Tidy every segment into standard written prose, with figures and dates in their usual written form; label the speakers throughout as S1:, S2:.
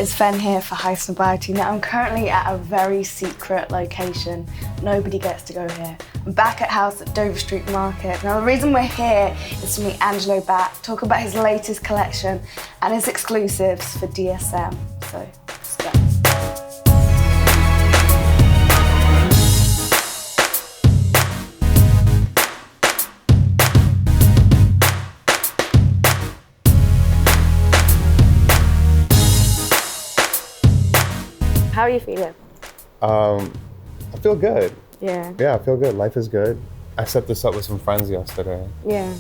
S1: it's Fen here for Highsnobiety. Now I'm currently at a very secret location. Nobody gets to go here. I'm back at house at Dover Street Market. Now the reason we're here is to meet Angelo Baque, talk about his latest collection and his exclusives for DSM. So let's go. How are you feeling?
S2: I feel good.
S1: Yeah.
S2: Yeah, I feel good. Life is good. I set this up with some friends yesterday.
S1: Yeah.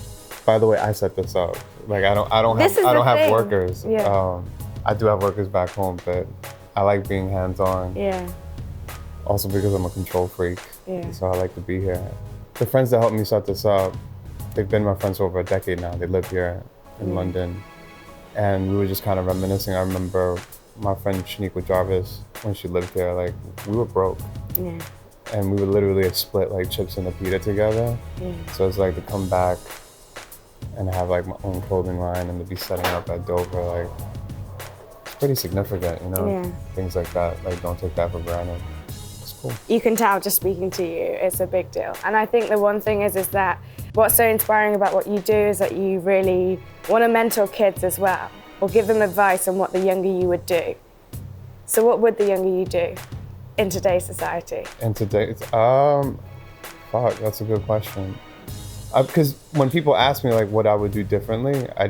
S2: By the way, I set this up. Like I don't have workers.
S1: Yeah.
S2: I do have workers back home, but I like being hands-on.
S1: Yeah.
S2: Also because I'm a control freak.
S1: Yeah.
S2: So I like to be here. The friends that helped me set this up, they've been my friends for over a decade now. They live here in London. And we were just kind of reminiscing. I remember my friend Shaniqua Jarvis, when she lived here, like we were broke.
S1: Yeah.
S2: And we would literally split like chips and a pita together.
S1: Yeah.
S2: So it's like to come back and have like my own clothing line and to be setting up at Dover, like it's pretty significant, you know?
S1: Yeah.
S2: Things like that, like don't take that for granted. It's cool.
S1: You can tell just speaking to you, it's a big deal. And I think the one thing is that what's so inspiring about what you do is that you really want to mentor kids as well, or give them advice on what the younger you would do. So what would the younger you do in today's society?
S2: In today's, fuck, that's a good question. Because when people ask me like what I would do differently, I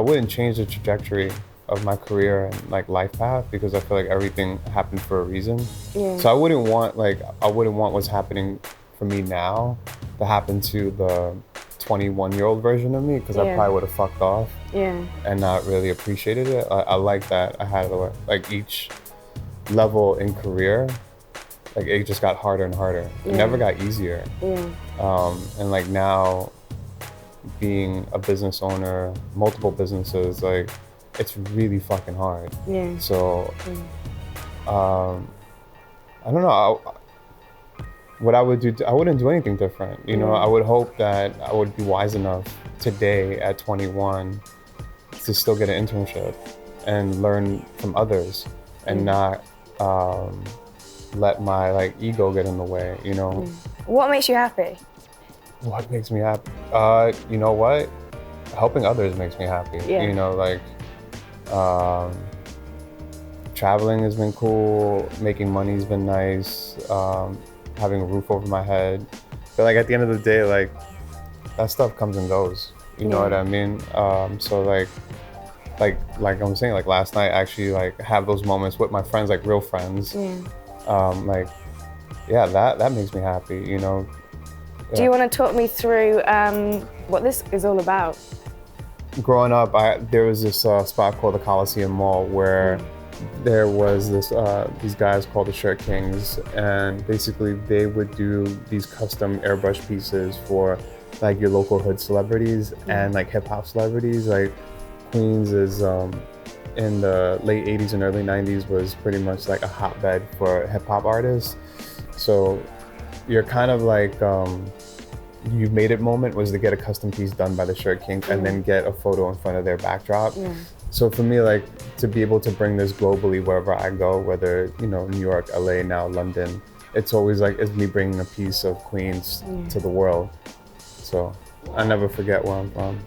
S2: wouldn't change the trajectory of my career and like life path, because I feel like everything happened for a reason.
S1: Yeah.
S2: So I wouldn't want what's happening for me now to happen to the 21-year-old version of me, because I probably would have fucked off and not really appreciated it. I like that I had like each level in career, like it just got harder and harder. It never got easier. And like now, being a business owner, multiple businesses, like it's really fucking hard. So, I don't know. What I would do, I wouldn't do anything different. You know, I would hope that I would be wise enough today at 21 to still get an internship and learn from others and not let my like ego get in the way, you know?
S1: What makes you happy?
S2: What makes me happy? You know what? Helping others makes me happy. You know, like traveling has been cool, making money's been nice, having a roof over my head. But like at the end of the day, like that stuff comes and goes. You know what I mean? So like I'm saying, like last night, actually like have those moments with my friends, like real friends. Like, yeah, that makes me happy, you know? Yeah.
S1: Do you want to talk me through what this is all about?
S2: Growing up, there was this spot called the Coliseum Mall where there was these guys called the Shirt Kings, and basically they would do these custom airbrush pieces for like your local hood celebrities and like hip hop celebrities. Like Queens is in the late 80s and early 90s was pretty much like a hotbed for hip hop artists. So you're kind of like, you made it moment was to get a custom piece done by the Shirt King and then get a photo in front of their backdrop. So for me, like to be able to bring this globally wherever I go, whether, you know, New York, LA, now London, it's always like, it's me bringing a piece of Queens to the world. So I never forget where I'm from.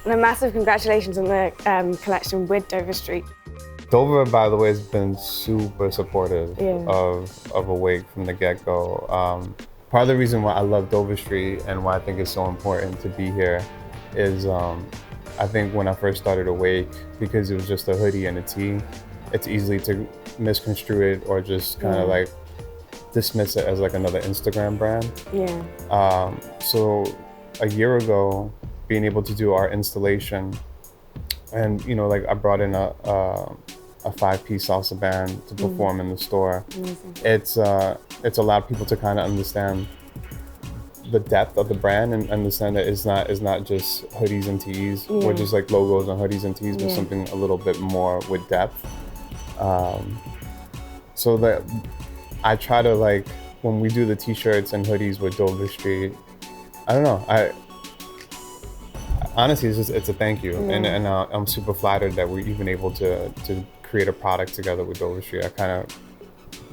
S1: And a massive congratulations on the collection with Dover Street.
S2: Dover, by the way, has been super supportive of Awake from the get-go. Part of the reason why I love Dover Street and why I think it's so important to be here is I think when I first started Awake, because it was just a hoodie and a tee, it's easy to misconstrue it or just kind of like dismiss it as like another Instagram brand. So a year ago, being able to do our installation, and you know, like I brought in a 5-piece salsa band to perform in the store. It's allowed people to kind of understand the depth of the brand and understand that it's not just hoodies and tees or just like logos on hoodies and tees, but something a little bit more with depth. So that I try to, like, when we do the t-shirts and hoodies with Dover Street, I don't know, honestly, it's a thank you, and I'm super flattered that we're even able to create a product together with Dover Street.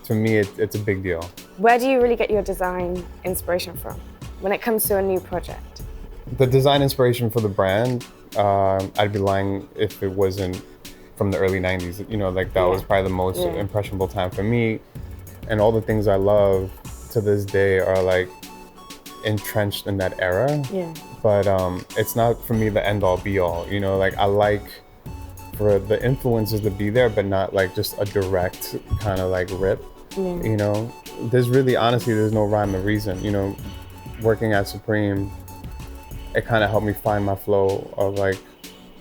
S2: To me, it's a big deal.
S1: Where do you really get your design inspiration from when it comes to a new project?
S2: The design inspiration for the brand, I'd be lying if it wasn't from the early 90s. You know, like that was probably the most impressionable time for me. And all the things I love to this day are like entrenched in that era. Yeah. But it's not for me the end all be all. You know, like I like for the influences to be there, but not like just a direct kind of like rip. Yeah. You know, honestly, there's no rhyme or reason. You know, working at Supreme, it kind of helped me find my flow of like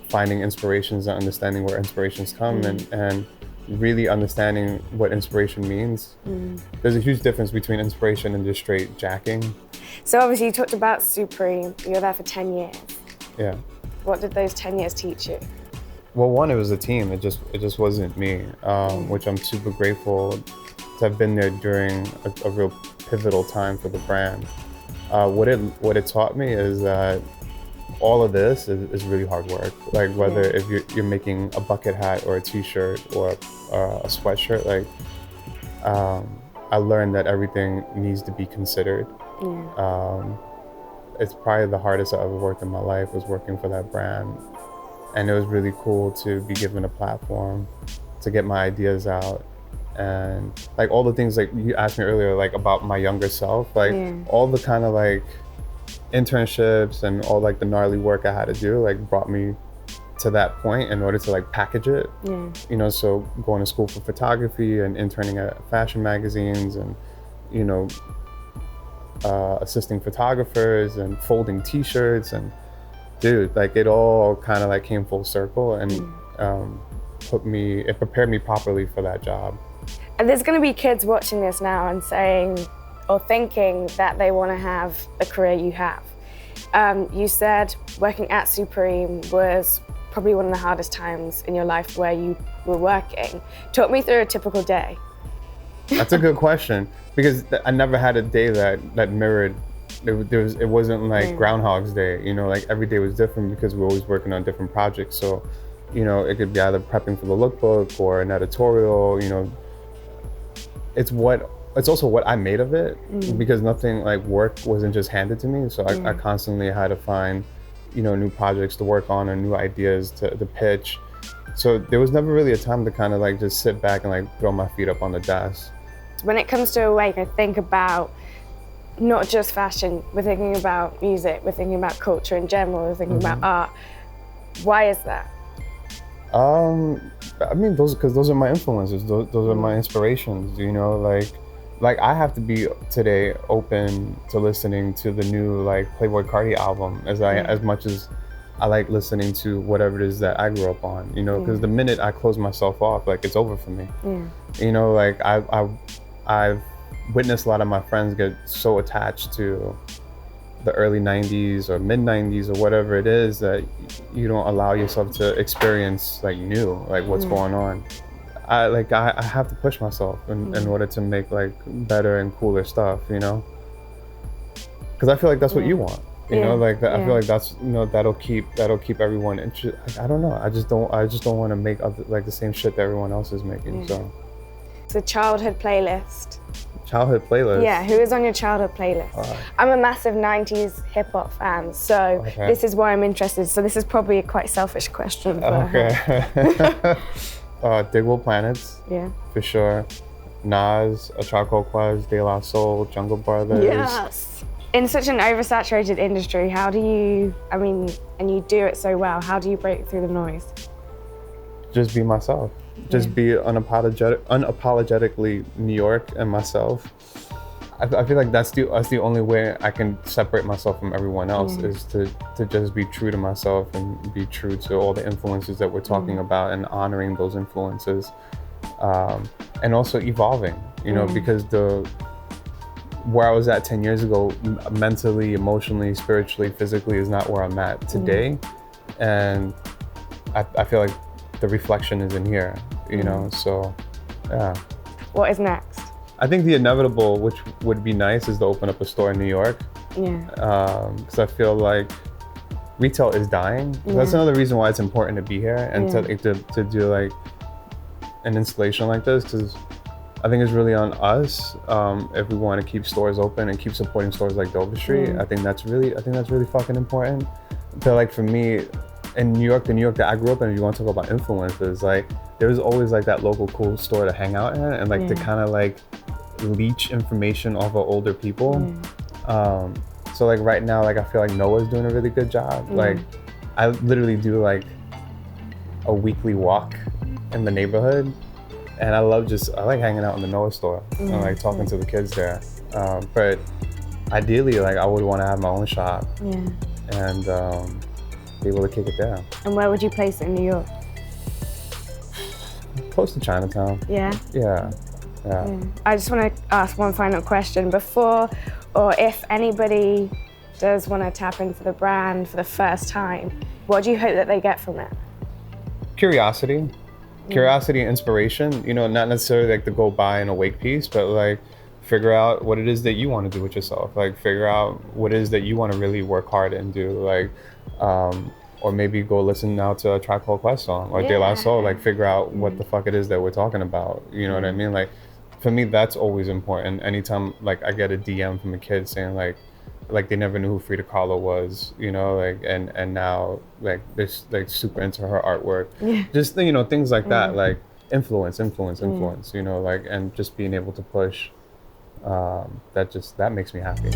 S2: finding inspirations and understanding where inspirations come and really understanding what inspiration means. There's a huge difference between inspiration and just straight jacking.
S1: So obviously you talked about Supreme, you were there for 10 years. Yeah. What did those 10 years teach you?
S2: Well, one, it was a team. It just wasn't me, which I'm super grateful to have been there during a real pivotal time for the brand. What it taught me is that all of this is really hard work. Like whether if you're making a bucket hat or a t-shirt or a sweatshirt, like I learned that everything needs to be considered. It's probably the hardest I ever worked in my life was working for that brand. And it was really cool to be given a platform to get my ideas out. And like all the things like you asked me earlier, like about my younger self, like all the kind of like internships and all like the gnarly work I had to do, like brought me to that point in order to like package it. You know, so going to school for photography and interning at fashion magazines and, you know, assisting photographers and folding t-shirts and dude, like it all kind of like came full circle and it prepared me properly for that job.
S1: And there's going to be kids watching this now and saying or thinking that they want to have a career you have. You said working at Supreme was probably one of the hardest times in your life where you were working. Talk me through a typical day.
S2: That's a good question because I never had a day that mirrored. It wasn't like Groundhog's Day, you know, like every day was different because we're always working on different projects. So, you know, it could be either prepping for the lookbook or an editorial, you know. It's also what I made of it because nothing like work wasn't just handed to me. So I constantly had to find, you know, new projects to work on or new ideas to pitch. So there was never really a time to kind of like just sit back and like throw my feet up on the desk.
S1: When it comes to Awake, I think about not just fashion, we're thinking about music, we're thinking about culture in general, we're thinking about art. Why is that?
S2: I mean, those are my influences. Those are my inspirations. You know, like I have to be today open to listening to the new like Playboi Carti album as much as I like listening to whatever it is that I grew up on. You know, because the minute I close myself off, like it's over for me. You know, like I've witnessed a lot of my friends get so attached to the early 90s or mid 90s or whatever it is that you don't allow yourself to experience like new, like what's going on. I have to push myself in order to make like better and cooler stuff, you know? Because I feel like that's what you want, you know? Like I feel like that's, you know, that'll keep everyone interested. I don't know. I just don't want to make like the same shit that everyone else is making. So
S1: it's a childhood playlist.
S2: Childhood playlist?
S1: Yeah, who is on your childhood playlist? I'm a massive 90s hip hop fan, so this is why I'm interested. So this is probably a quite selfish question.
S2: Okay. Digable Planets. Yeah. For sure. Nas, A Tribe Called Quest, De La Soul, Jungle Brothers.
S1: Yes. In such an oversaturated industry, how do you, and you do it so well, how do you break through the noise?
S2: Just be myself. Just be unapologetically New York and myself. I feel like that's the only way I can separate myself from everyone else is to just be true to myself and be true to all the influences that we're talking about and honoring those influences. And also evolving, you know, because where I was at 10 years ago, mentally, emotionally, spiritually, physically is not where I'm at today. And I feel like the reflection is in here, you know, so yeah.
S1: What is next?
S2: I think the inevitable, which would be nice, is to open up a store in New York. Yeah. Because I feel like retail is dying. Yeah. That's another reason why it's important to be here and to do like an installation like this, because I think it's really on us if we want to keep stores open and keep supporting stores like Dover Street. I think that's really fucking important. So like for me, in New York, the New York that I grew up in, if you want to talk about influences, like there was always like that local cool store to hang out in and like to kind of like leech information off of older people. So like right now, like I feel like Noah's doing a really good job. Like I literally do like a weekly walk in the neighborhood, and I like hanging out in the Noah store and like talking to the kids there. But ideally, like I would want to have my own shop and be able to kick it there.
S1: And where would you place it in New York?
S2: Close to Chinatown.
S1: Yeah?
S2: Yeah.
S1: I just want to ask one final question before, or if anybody does want to tap into the brand for the first time, what do you hope that they get from it? Curiosity
S2: and inspiration, you know, not necessarily like to go buy an Awake piece, but like figure out what it is that you want to do with yourself. Like figure out what it is that you want to really work hard and do. Like, or maybe go listen now to a Tribe Called Quest song or De La Soul, like figure out what the fuck it is that we're talking about. You know what I mean? Like for me, that's always important. Anytime like I get a DM from a kid saying like they never knew who Frida Kahlo was, you know, like and now like they're like super into her artwork. Just, you know, things like that, like influence, you know, like, and just being able to push, that makes me happy.